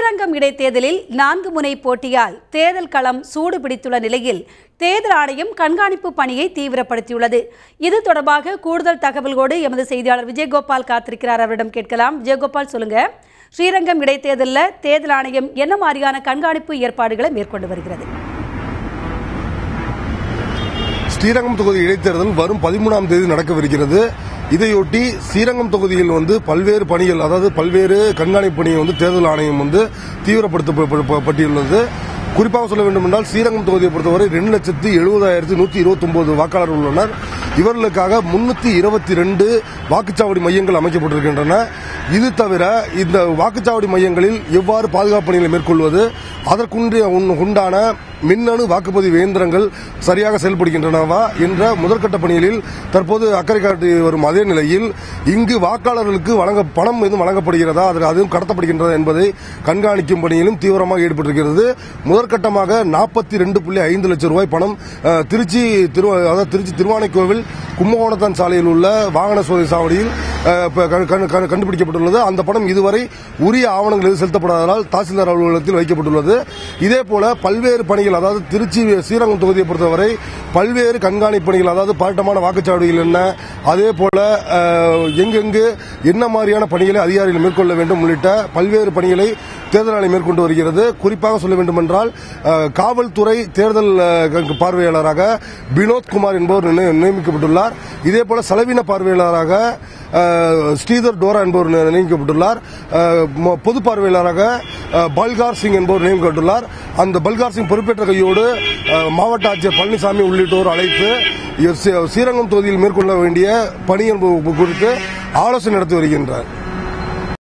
ஸ்ரீரங்கம் இடைத்தேர்தலில் 4 முனை போட்டியால் தேர்தல் களம் சூடு பிடித்துள்ள நிலையில் தேர்தல் ஆணையம் கண்காணிப்பு பணியை தீவிரப்படுத்தியுள்ளது. இது தொடர்பாக கூடுதல் தகவல்களோடு எமது செய்தியாளர் விஜயகோபால் காத்திருக்கிறார். அவரிடம் கேட்கலாம். விஜயகோபால், சொல்லுங்க, ஸ்ரீரங்கம் இடைத்தேர்தலில் தேர்தல் ஆணையம் என்ன மாதிரியான கண்காணிப்பு ஏற்பாடுகளை மேற்கொண்டு வருகிறது? ஸ்ரீரங்கம் தொகுதி இடைத்தேர்தல் வரும் 13ஆம் தேதி நடக்கவிருக்கிறது. இதையொட்டி ஸ்ரீரங்கம் தொகுதியில் பல்வேறு பணிகள், அதாவது பல்வேறு கண்காணிப்பு பணியை தேர்தல் ஆணையம் தீவிரப்படுத்தப்பட்டுள்ளது. குறிப்பாக சொல்ல வேண்டும் என்றால், ஸ்ரீரங்கம் தொகுதியை பொறுத்தவரை 2,70,129 வாக்காளர்கள் உள்ளனர். இவர்களுக்காக 322 வாக்குச்சாவடி மையங்கள் அமைக்கப்பட்டிருக்கின்றன. இது தவிர இந்த வாக்குச்சாவடி மையங்களில் எவ்வாறு பாதுகாப்பு பணிகளை மேற்கொள்வது, அதற்குண்டான மின்னணு வாக்குப்பதிவு இயந்திரங்கள் சரியாக செயல்படுகின்றனவா என்ற முதற்கட்ட பணிகளில் தற்போது அக்கறை காட்டி வரும் அதே நிலையில், இங்கு வாக்காளர்களுக்கு பணம் எதுவும் வழங்கப்படுகிறதா, அதுவும் கடத்தப்படுகின்றதா என்பதை கண்காணிக்கும் பணியிலும் தீவிரமாக ஈடுபட்டிருக்கிறது. முதற்கட்டமாக 42.5 லட்சம் ரூபாய் பணம் திருச்சி திருவானைக்கோவில் கும்பகோணத்தான் சாலையில் உள்ள வாகன சோதனை சாவடியில் கண்டுபிடிக்கப்பட்டுள்ளது. அந்த பணம் இதுவரை உரிய ஆவணங்கள் எதுவும் செலுத்தப்படாததால் தாசில்தார் அலுவலகத்தில் வைக்கப்பட்டுள்ளது. இதேபோல பல்வேறு பணிகள், அதாவது திருச்சி ஸ்ரீரங்கம் தொகுதியை பொறுத்தவரை பல்வேறு கண்காணிப்பு பணிகள், அதாவது பதட்டமான வாக்குச்சாவடிகள் என்ன, அதே போல எங்கெங்கு என்ன மாதிரியான பணிகளை அதிகாரிகள் மேற்கொள்ள வேண்டும் உள்ளிட்ட பல்வேறு பணிகளை தேர்தல் ஆணையம் மேற்கொண்டு வருகிறது. குறிப்பாக சொல்ல வேண்டும் என்றால், காவல்துறை தேர்தல் பார்வையாளராக வினோத்குமார் என்பவர் நியமிக்கப்பட்டுள்ளார். இதேபோல செலவின பார்வையாளராக ஸ்ரீதர் டோரா என்பவர் நியமிக்கப்பட்டுள்ளார். பொது பார்வையாளராக பல்கார் சிங் என்பவர் நியமிக்கப்பட்டுள்ளார். அந்த பல்கார் சிங் பொறுப்பேற்ற கையோடு மாவட்ட ஆட்சியர் பழனிசாமி உள்ளிட்டோர் அழைத்து ஸ்ரீரங்கம் தொகுதியில் மேற்கொள்ள வேண்டிய பணி குறித்து ஆலோசனை நடத்தி வருகின்றார்.